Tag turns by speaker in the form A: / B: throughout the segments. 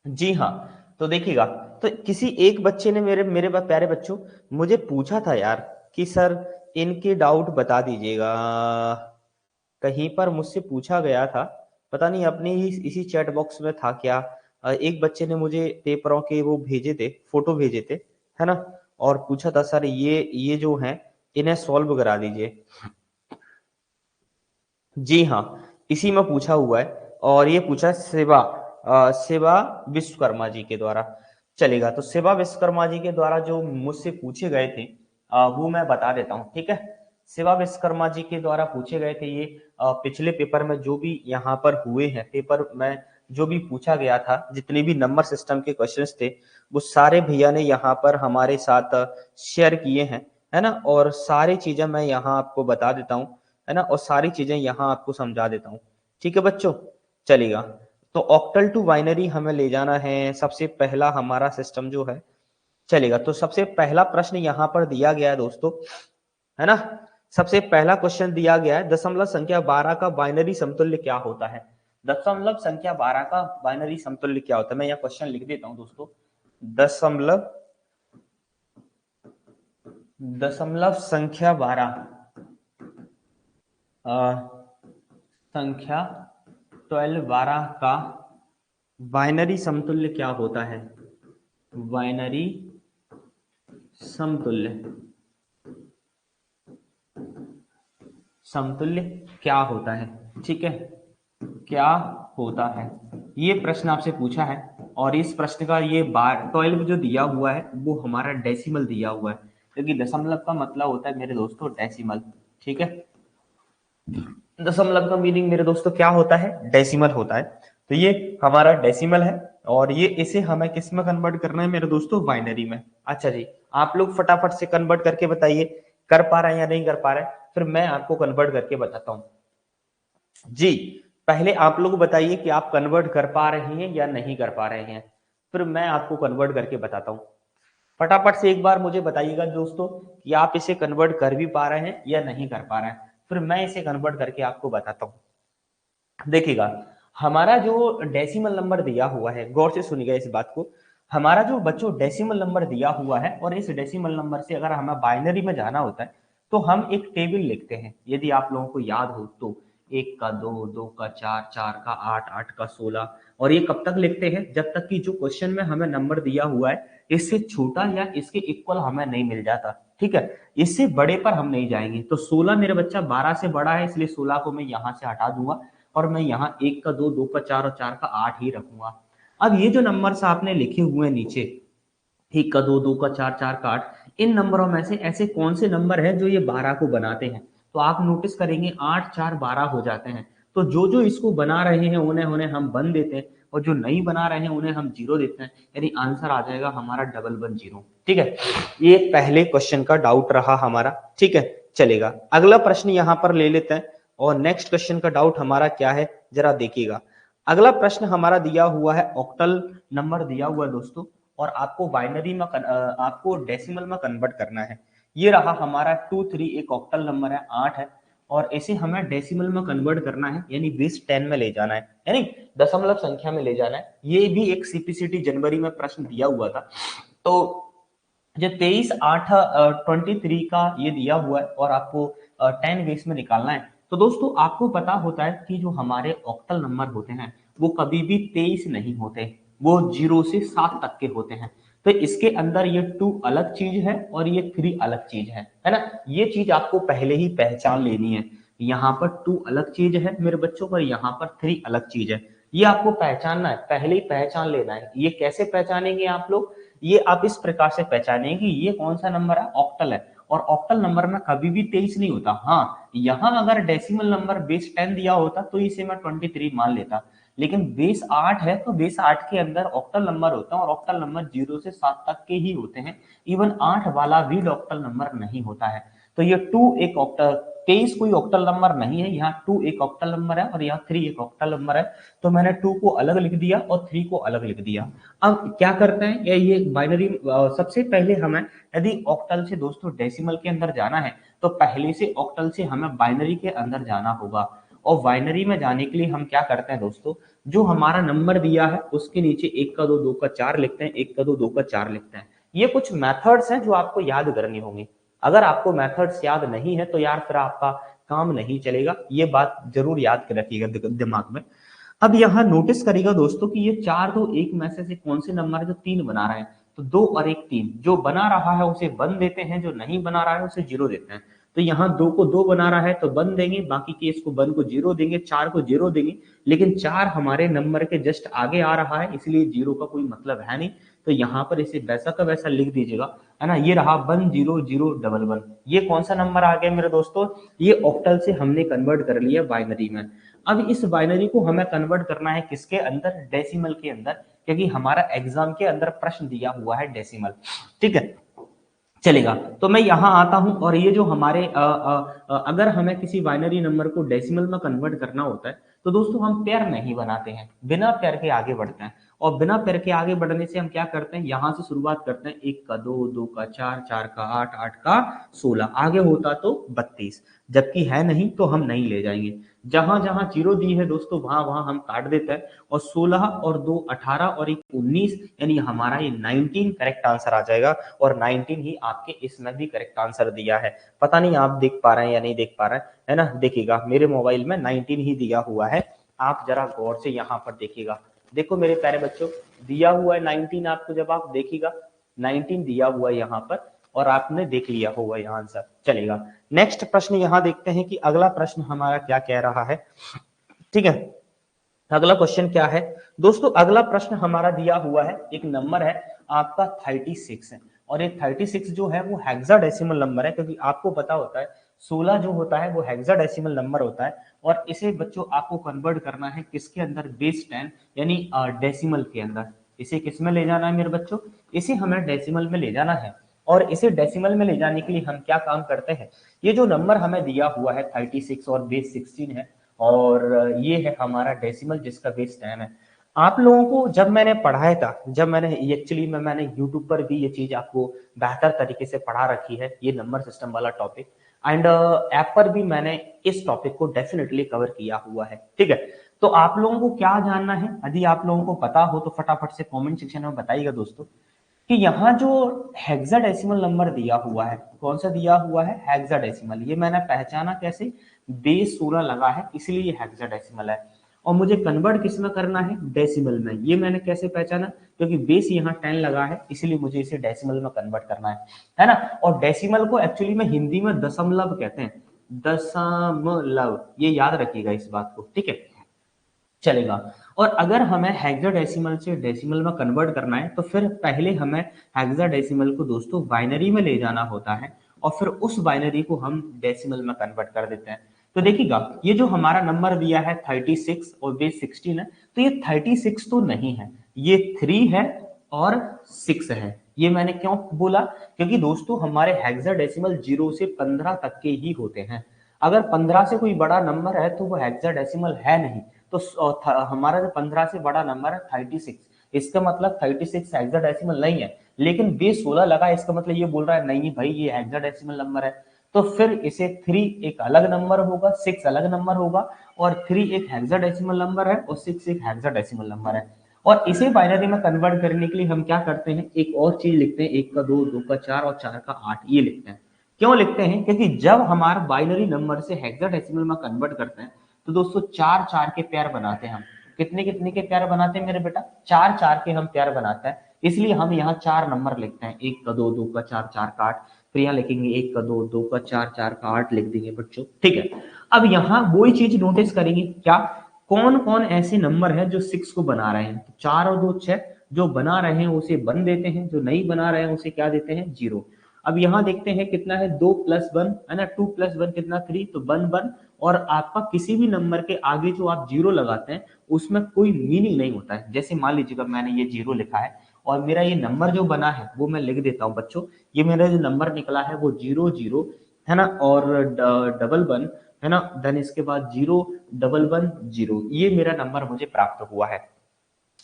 A: जी हाँ, तो देखिएगा, तो किसी एक बच्चे ने मेरे मेरे प्यारे बच्चों मुझे पूछा था यार कि सर इनके डाउट बता दीजिएगा। कहीं पर मुझसे पूछा गया था, पता नहीं अपने ही इसी चैट बॉक्स में था क्या। एक बच्चे ने मुझे पेपरों के वो भेजे थे, फोटो भेजे थे, है ना? और पूछा था सर ये जो हैं इन्हें सॉल्व करा दीजिए। जी हाँ, इसी में पूछा हुआ है और ये पूछा है शिवा विश्वकर्मा जी के द्वारा। चलेगा, तो शिवा विश्वकर्मा जी के द्वारा जो मुझसे पूछे गए थे वो मैं बता देता हूँ, ठीक है? शिवा विश्वकर्मा जी के द्वारा पूछे गए थे ये पिछले पेपर में जो भी यहाँ पर हुए हैं, पेपर में जो भी पूछा गया था, जितने भी नंबर सिस्टम के क्वेश्चंस थे, वो सारे भैया ने यहाँ पर हमारे साथ शेयर किए हैं, है ना? और सारी चीजें मैं यहाँ आपको बता देता हूँ, है ना? और सारी चीजें यहाँ आपको समझा देता हूँ, ठीक है बच्चों? चलेगा, तो ऑक्टल टू बाइनरी हमें ले जाना है। सबसे पहला हमारा सिस्टम जो है, चलेगा, तो सबसे पहला प्रश्न यहाँ पर दिया गया है दोस्तों, है ना? सबसे पहला क्वेश्चन दिया गया है, दशमलव संख्या 12 का बाइनरी समतुल्य क्या होता है? दशमलव संख्या 12 का बाइनरी समतुल्य क्या होता है? मैं यहाँ क्वेश्चन लिख देता हूँ दोस्तों। दशमलव दशमलव संख्या 12 संख्या 12 का बाइनरी समतुल्य क्या होता है? बाइनरी समतुल्य समतुल्य क्या होता है? ठीक है, क्या होता है, ये प्रश्न आपसे पूछा है। और इस प्रश्न का ये 12 जो दिया हुआ है वो हमारा डेसिमल दिया हुआ है, क्योंकि दशमलव का मतलब होता है मेरे दोस्तों डेसिमल, ठीक है? दशमलव का मीनिंग मेरे दोस्तों क्या होता है? डेसिमल होता है। तो ये हमारा डेसिमल है और ये इसे हमें किस में कन्वर्ट करना है मेरे दोस्तों? बाइनरी में। अच्छा जी, आप लोग फटाफट से कन्वर्ट करके बताइए, कर पा रहे हैं या नहीं कर पा रहे हैं? फिर मैं आपको कन्वर्ट करके बताता हूँ। जी, पहले आप लोग बताइए कि आप कन्वर्ट कर पा रहे हैं या नहीं कर पा रहे हैं, फिर मैं आपको कन्वर्ट करके बताता हूँ। फटाफट से एक बार मुझे बताइएगा दोस्तों कि आप इसे कन्वर्ट कर भी पा रहे हैं या नहीं कर पा रहे हैं, फिर मैं इसे कन्वर्ट करके आपको बताता हूँ। देखिएगा, हमारा जो डेसिमल नंबर दिया हुआ है, गौर से सुनिएगा इस बात को, हमारा जो बच्चों डेसिमल नंबर दिया हुआ है और इस डेसिमल नंबर से अगर हमें बाइनरी में जाना होता है तो हम एक टेबल लिखते हैं, यदि आप लोगों को याद हो तो। 1 का 2, 2 का 4, 4 का 8, 8 का 16। और ये कब तक लिखते हैं? जब तक कि जो क्वेश्चन में हमें नंबर दिया हुआ है इससे छोटा या इसके इक्वल हमें नहीं मिल जाता, ठीक है? इससे बड़े पर हम नहीं जाएंगे। तो 16 मेरे बच्चा 12 से बड़ा है, इसलिए 16 को मैं यहां से हटा दूंगा और मैं यहाँ 1 का 2, 2 का 4 और 4 का 8 ही रखूंगा। अब ये जो नंबर्स आपने लिखे हुए हैं नीचे, 1 का 2, 2 का 4, 4 का 8, इन नंबरों में से ऐसे कौन से नंबर हैं जो ये 12 को बनाते हैं? तो आप नोटिस करेंगे 8 4 12 हो जाते हैं। तो जो जो इसको बना रहे हैं उन्हें उन्हें हम 1 देते हैं और जो नहीं बना रहे हैं उन्हें हम 0 देते हैं, यानी आंसर आ जाएगा हमारा 111 0। ठीक है, ये पहले क्वेश्चन का डाउट रहा हमारा, ठीक है? चलेगा, अगला प्रश्न यहाँ पर ले लेते हैं और नेक्स्ट क्वेश्चन का डाउट हमारा क्या है जरा देखिएगा। अगला प्रश्न हमारा दिया हुआ है, ऑक्टल नंबर दिया हुआ है दोस्तों और आपको बाइनरी में आपको डेसिमल में कन्वर्ट करना है। ये रहा हमारा 2 3, एक ऑक्टल नंबर है, 8 है और इसे हमें डेसिमल में कन्वर्ट करना है, यानी बेस 10 में ले जाना है, यानी दशमलव संख्या में ले जाना है। ये भी एक सीपीसीटी जनवरी में प्रश्न दिया हुआ था। तो जो 23/8/23 का ये दिया हुआ है और आपको 10 बेस में निकालना है। तो दोस्तों आपको पता होता है कि जो हमारे ऑक्टल नंबर होते हैं वो कभी भी 23 नहीं होते, वो 0 से 7 तक के होते हैं। तो इसके अंदर ये 2 अलग चीज है और ये 3 अलग चीज है ना? ये चीज आपको पहले ही पहचान लेनी है। यहाँ पर 2 अलग चीज है मेरे बच्चों पर, यहाँ पर 3 अलग चीज है। ये आपको पहचानना है, पहले ही पहचान लेना है। ये कैसे पहचानेंगे आप लोग? ये आप इस प्रकार से पहचानेंगे कि ये कौन सा नंबर है? ऑक्टल है। और ऑक्टल नंबर में कभी भी 23 नहीं होता। हाँ, यहाँ अगर डेसिमल नंबर बेस 10 दिया होता तो इसे मैं 23 मान लेता, लेकिन बेस 8 है तो बेस 8 के अंदर ऑक्टल नंबर होता है और ऑक्टल नंबर 0 से 7 तक के ही होते हैं। इवन 8 वाला भी ऑक्टल नंबर नहीं होता है। तो ये 2 एक ऑक्टल, 23 कोई ऑक्टल नंबर नहीं है, यहाँ 2 एक ऑक्टल नंबर है और यहाँ 3 एक ऑक्टल नंबर है। तो मैंने 2 को अलग लिख दिया और 3 को अलग लिख दिया। अब क्या करते हैं, ये बाइनरी, सबसे पहले हमें यदि ऑक्टल से दोस्तों डेसिमल के अंदर जाना है तो पहले से ऑक्टल से हमें बाइनरी के अंदर जाना होगा। और बाइनरी में जाने के लिए हम क्या करते हैं दोस्तों, जो हमारा नंबर दिया है उसके नीचे 1 का 2 2 का 4 लिखते हैं, 1 का 2 2 का 4 लिखते हैं। ये कुछ मेथड्स हैं जो आपको याद करनी होंगी। अगर आपको मेथड्स याद नहीं है तो यार फिर आपका काम नहीं चलेगा, ये बात जरूर याद कर रखिएगा दिमाग में। अब यहाँ नोटिस करिएगा दोस्तों कि ये 4 2 1 में से कौन से नंबर है जो 3 बना रहे हैं, तो 2 और 1 3, जो बना रहा है उसे 1 देते हैं, जो नहीं बना रहा है उसे 0 देते हैं। तो यहाँ 2 को 2 बना रहा है तो 1 देंगे, बाकी केस को 1 को 0 देंगे, 4 को 0 देंगे, लेकिन 4 हमारे नंबर के जस्ट आगे आ रहा है इसलिए 0 का कोई मतलब है नहीं, तो यहाँ पर इसे वैसा का वैसा लिख दीजिएगा, है ना। ये रहा 1 0 0 1 1। ये कौन सा नंबर आ गया मेरे दोस्तों, ये ऑक्टल से हमने कन्वर्ट कर लिया बाइनरी में। अब इस बाइनरी को हमें कन्वर्ट करना है किसके अंदर, डेसिमल के अंदर, क्योंकि हमारा एग्जाम के अंदर प्रश्न दिया हुआ है डेसिमल, ठीक है। चलेगा, तो मैं यहां आता हूं और ये जो हमारे अगर हमें किसी बाइनरी नंबर को डेसिमल में कन्वर्ट करना होता है तो दोस्तों हम पेयर नहीं बनाते हैं, बिना पेयर के आगे बढ़ते हैं। और बिना पेयर के आगे बढ़ने से हम क्या करते हैं, यहां से शुरुआत करते हैं, 1 का 2 2 का 4 4 का 8 8 का 16, आगे होता तो 32, जबकि है नहीं तो हम नहीं ले जाएंगे। जहां जहां जीरो दी है दोस्तों वहां वहां हम काट देते हैं, और 16 और 2 18 और 1 19, यानी हमारा ये 19 करेक्ट आंसर आ जाएगा। और 19 ही आपके इसमें भी करेक्ट आंसर दिया है। पता नहीं आप देख पा रहे हैं या नहीं देख पा रहे हैं, है ना। देखिएगा मेरे मोबाइल में 19 ही दिया हुआ है, आप जरा गौर से यहाँ पर देखिएगा। देखो मेरे प्यारे बच्चों, दिया हुआ है 19, आपको जब आप देखिएगा 19 दिया हुआ है यहाँ पर, और आपने देख लिया होगा यहाँ आंसर। चलेगा, नेक्स्ट प्रश्न यहाँ देखते हैं कि अगला प्रश्न हमारा क्या कह रहा है, ठीक है। अगला क्वेश्चन क्या है दोस्तों, अगला प्रश्न हमारा दिया हुआ है, एक नंबर है आपका 36 है, और ये 36 जो है वो हेक्साडेसिमल नंबर है, क्योंकि आपको पता होता है 16 जो होता है वो हेक्साडेसिमल नंबर होता है, और इसे बच्चों आपको कन्वर्ट करना है किसके अंदर, बेस 10 यानी डेसिमल के अंदर। इसे किस में ले जाना है मेरे बच्चों, इसे हमें डेसिमल में ले जाना है। और इसे डेसिमल में ले जाने के लिए हम क्या काम करते हैं, ये जो नंबर हमें दिया हुआ है 36 और बेस 16 है, और ये है हमारा डेसिमल जिसका बेस 10 है। आप लोगों को जब मैंने पढ़ाया था, जब मैंने एक्चुअली में मैंने यूट्यूब पर भी ये चीज आपको बेहतर तरीके से पढ़ा रखी है, ये नंबर सिस्टम वाला टॉपिक, एंड ऐप पर भी मैंने इस टॉपिक को डेफिनेटली कवर किया हुआ है, ठीक है। तो आप लोगों को क्या जानना है, यदि आप लोगों को पता हो तो फटाफट से कमेंट सेक्शन में बताइएगा दोस्तों, कि यहाँ जो हेक्साडेसिमल नंबर दिया हुआ है, कौन सा दिया हुआ है, हेक्साडेसिमल। ये मैंने पहचाना कैसे, बेस 16 लगा है इसलिए ये हेक्साडेसिमल है, और मुझे कन्वर्ट किस में करना है, डेसिमल में। ये मैंने कैसे पहचाना, क्योंकि बेस यहाँ 10 लगा है इसलिए मुझे इसे डेसिमल में कन्वर्ट करना है ना। और डेसिमल को एक्चुअली में हिंदी में दशमलव कहते हैं, दशमलव, ये याद रखिएगा इस बात को, ठीक है। चलेगा, और अगर हमें हेक्साडेसिमल से डेसिमल में कन्वर्ट करना है तो फिर पहले हमें हेक्साडेसिमल को दोस्तों बाइनरी में ले जाना होता है, और फिर उस बाइनरी को हम डेसिमल में कन्वर्ट कर देते हैं। तो देखिएगा ये जो हमारा नंबर दिया है 36 और बेस 16 है, तो ये 36 तो नहीं है, ये 3 है और 6 है। ये मैंने क्यों बोला, क्योंकि दोस्तों हमारे हेक्साडेसिमल 0 से 15 तक के ही होते हैं। अगर 15 से कोई बड़ा नंबर है तो वो हेक्साडेसिमल है नहीं, तो हमारा जो 15 से बड़ा नंबर है 36, इसका मतलब 36 हेक्साडेसिमल नहीं है, लेकिन बेस 16 लगा, इसका मतलब ये बोल रहा है नहीं भाई ये हेक्साडेसिमल नंबर है। तो फिर इसे 3 एक अलग नंबर होगा, 6 अलग नंबर होगा, और 3 एक हेक्साडेसिमल नंबर है और 6 एक हेक्साडेसिमल नंबर है। और इसे बाइनरी में कन्वर्ट करने के लिए हम क्या करते हैं, एक और चीज लिखते हैं, 1 का 2 2 का 4 और 4 का 8, ये लिखते हैं। क्यों लिखते हैं, क्योंकि जब हमारा बाइनरी नंबर से हेक्साडेसिमल में कन्वर्ट करते हैं तो दोस्तों 4 4 के पेयर बनाते हैं हम। कितने कितने के पेयर बनाते हैं मेरे बेटा, 4 4 के हम पेयर बनाते हैं, इसलिए हम यहाँ 4 नंबर लिखते हैं, 1 का 2 2 का 4 4 का 8। फिर यहाँ लिखेंगे 1 का 2 2 का 4 4 का 8 लिख देंगे बच्चों, ठीक है। अब यहाँ वही चीज नोटिस करेंगे, क्या कौन कौन ऐसे नंबर है जो 6 को बना रहे हैं, तो 4 और 2 6, जो बना रहे हैं उसे 1 देते हैं, जो नहीं बना रहे हैं उसे क्या देते हैं, 0। अब यहाँ देखते हैं कितना है, 2 + 1 है ना, 2 + 1 कितना, 3, तो 1 1। और आपका किसी भी नंबर के आगे जो आप 0 लगाते हैं उसमें कोई मीनिंग नहीं होता है। जैसे मान लीजिएगा मैंने ये 0 लिखा है और मेरा ये नंबर जो बना है वो मैं लिख देता हूँ बच्चों, ये मेरा जो नंबर निकला है वो 0 0 है ना, और डबल 1 है ना, देन इसके बाद 0 1 1 0, ये मेरा नंबर मुझे प्राप्त हुआ है।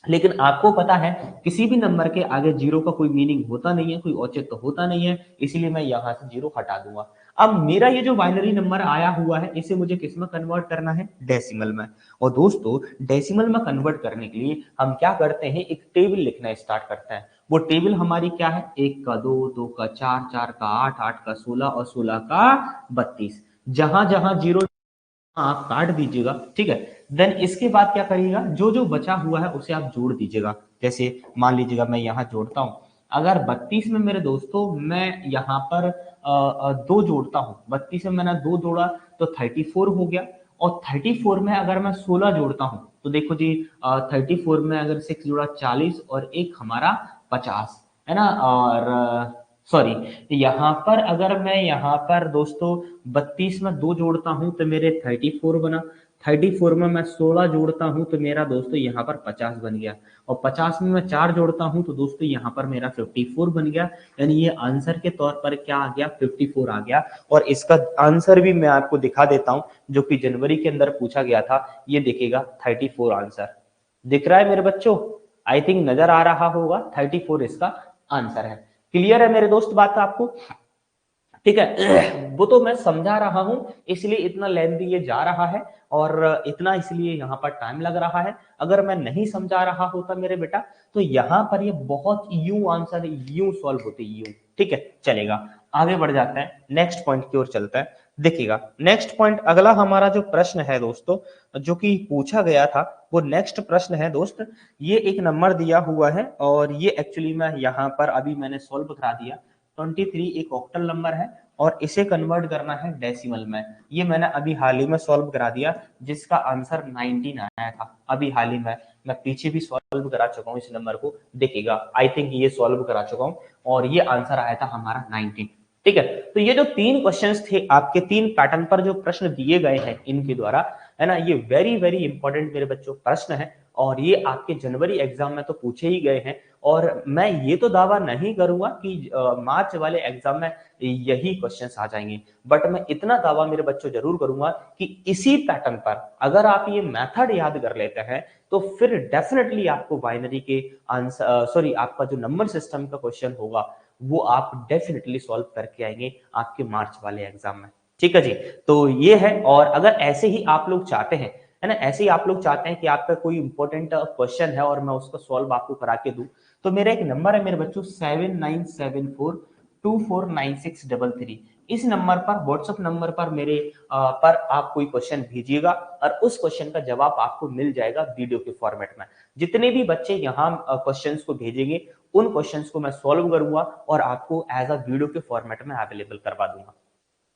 A: लेकिन आपको पता है किसी भी नंबर के आगे जीरो का कोई मीनिंग होता नहीं है, कोई औचित्य तो होता नहीं है, इसीलिए मैं यहां से जीरो हटा दूंगा। अब मेरा ये जो बाइनरी नंबर आया हुआ है इसे मुझे किस में कन्वर्ट करना है, डेसिमल में। और दोस्तों डेसिमल में कन्वर्ट करने के लिए हम क्या करते हैं, एक टेबल लिखना स्टार्ट करते हैं। वो टेबल हमारी क्या है, एक का दो, दो का चार, चार का आठ, आठ का 16 और 16 का 32। जहां जहां जीरो आप काट दीजिएगा, ठीक है। देन इसके बाद क्या करिएगा, जो जो बचा हुआ है उसे आप जोड़ दीजिएगा। जैसे मान लीजिएगा मैं यहाँ जोड़ता हूँ, अगर 32 में मेरे दोस्तों मैं यहाँ पर दो जोड़ता हूँ, 32 में मैंने दो जोड़ा तो 34 हो गया। और 34 में अगर मैं 16 जोड़ता हूँ तो देखो जी, 34 में अगर 6 जोड़ा 40 और एक हमारा 50, है ना। और सॉरी, यहाँ पर अगर मैं यहाँ पर दोस्तों 32 में दो जोड़ता हूं तो मेरे 34 बना, 34 में मैं 16 जोड़ता हूं तो मेरा दोस्तों यहाँ पर 50 बन गया, और 50 में मैं चार जोड़ता हूं तो दोस्तों यहाँ पर मेरा 54 बन गया। यानी ये आंसर के तौर पर क्या आ गया, 54 आ गया। और इसका आंसर भी मैं आपको दिखा देता हूं, जो कि जनवरी के अंदर पूछा गया था। ये देखिएगा 34 आंसर दिख रहा है मेरे बच्चों, आई थिंक नजर आ रहा होगा, 34 इसका आंसर है। क्लियर है मेरे दोस्त बात आपको, ठीक है। वो तो मैं समझा रहा हूं, इसलिए इतना लेंथी ये जा रहा है और इतना इसलिए यहाँ पर टाइम लग रहा है। अगर मैं नहीं समझा रहा होता मेरे बेटा तो यहाँ पर ये बहुत यूं आंसर यूं सॉल्व होते यूं, ठीक है। चलेगा, आगे बढ़ जाता है, नेक्स्ट पॉइंट की ओर चलता है। देखिएगा नेक्स्ट पॉइंट, अगला हमारा जो प्रश्न है दोस्तों जो कि पूछा गया था, वो नेक्स्ट प्रश्न है दोस्त। ये एक नंबर दिया हुआ है और ये एक्चुअली मैं यहाँ पर अभी मैंने सॉल्व करा दिया। 23 एक ऑक्टल नंबर है और इसे कन्वर्ट करना है डेसिमल में। ये मैंने अभी हाल ही में सॉल्व करा दिया, जिसका आंसर 19 आया था अभी हाल ही में। मैं पीछे भी सॉल्व करा चुका हूँ इस नंबर को, देखिएगा आई थिंक ये सॉल्व करा चुका हूँ और ये आंसर आया था हमारा 19, ठीक है। तो ये जो तीन क्वेश्चंस थे आपके, तीन पैटर्न पर जो प्रश्न दिए गए हैं इनके द्वारा, है ना, ये वेरी वेरी इंपॉर्टेंट मेरे बच्चों प्रश्न है और ये आपके जनवरी एग्जाम में तो पूछे ही गए हैं। और मैं ये तो दावा नहीं करूंगा कि मार्च वाले एग्जाम में यही क्वेश्चंस आ जाएंगे, बट मैं इतना दावा मेरे बच्चों जरूर करूंगा कि इसी पैटर्न पर अगर आप ये मेथड याद कर लेते हैं तो फिर डेफिनेटली आपको बाइनरी के आंसर, सॉरी आपका जो नंबर सिस्टम का क्वेश्चन होगा वो आप डेफिनेटली सॉल्व करके आएंगे आपके मार्च वाले एग्जाम में, ठीक है जी। तो ये है, और अगर ऐसे ही आप लोग चाहते हैं, है ना, ऐसे ही आप लोग चाहते हैं कि आपका कोई इंपॉर्टेंट क्वेश्चन है और मैं उसका सॉल्व आपको करा के दूं, तो मेरा एक नंबर है मेरे बच्चों 7974249633। इस नंबर पर, व्हाट्सएप नंबर पर मेरे पर आप कोई क्वेश्चन भेजिएगा और उस क्वेश्चन का जवाब आपको मिल जाएगा वीडियो के फॉर्मेट में। जितने भी बच्चे यहाँ क्वेश्चंस को भेजेंगे उन क्वेश्चंस को मैं सॉल्व करूंगा और आपको एज अ वीडियो के फॉर्मेट में अवेलेबल करवा दूंगा।